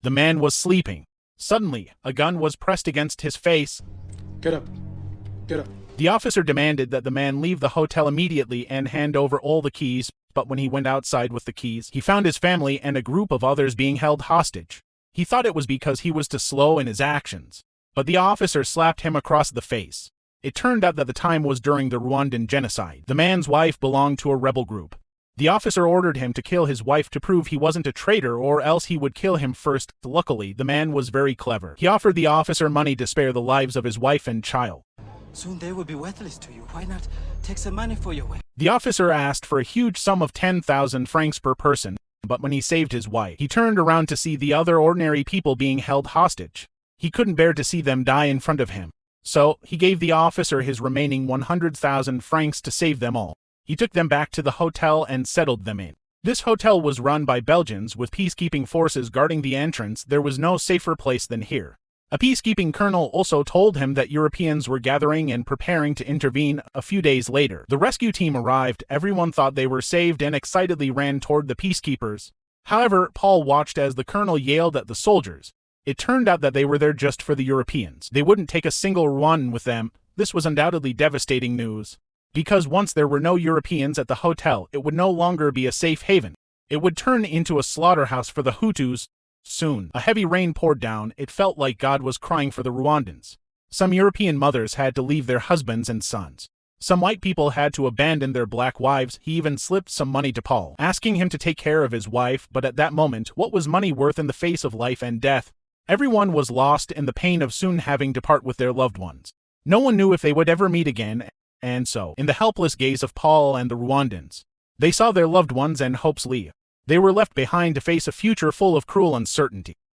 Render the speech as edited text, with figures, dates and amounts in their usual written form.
The man was sleeping. Suddenly, a gun was pressed against his face. Get up. Get up. The officer demanded that the man leave the hotel immediately and hand over all the keys, but when he went outside with the keys, he found his family and a group of others being held hostage. He thought it was because he was too slow in his actions, but the officer slapped him across the face. It turned out that the time was during the Rwandan genocide. The man's wife belonged to a rebel group. The officer ordered him to kill his wife to prove he wasn't a traitor, or else he would kill him first. Luckily, the man was very clever. He offered the officer money to spare the lives of his wife and child. Soon they will be worthless to you. Why not take some money for your wife? The officer asked for a huge sum of 10,000 francs per person, but when he saved his wife, he turned around to see the other ordinary people being held hostage. He couldn't bear to see them die in front of him. So, he gave the officer his remaining 100,000 francs to save them all. He took them back to the hotel and settled them in. This hotel was run by Belgians with peacekeeping forces guarding the entrance. There was no safer place than here. A peacekeeping colonel also told him that Europeans were gathering and preparing to intervene. A few days later, the rescue team arrived. Everyone thought they were saved and excitedly ran toward the peacekeepers. However, Paul watched as the colonel yelled at the soldiers. It turned out that they were there just for the Europeans. They wouldn't take a single Rwandan with them. This was undoubtedly devastating news. Because once there were no Europeans at the hotel, it would no longer be a safe haven. It would turn into a slaughterhouse for the Hutus. Soon, a heavy rain poured down. It felt like God was crying for the Rwandans. Some European mothers had to leave their husbands and sons. Some white people had to abandon their black wives. He even slipped some money to Paul, asking him to take care of his wife, but at that moment, what was money worth in the face of life and death? Everyone was lost in the pain of soon having to part with their loved ones. No one knew if they would ever meet again, and so, in the helpless gaze of Paul and the Rwandans, they saw their loved ones and hopes leave. They were left behind to face a future full of cruel uncertainty.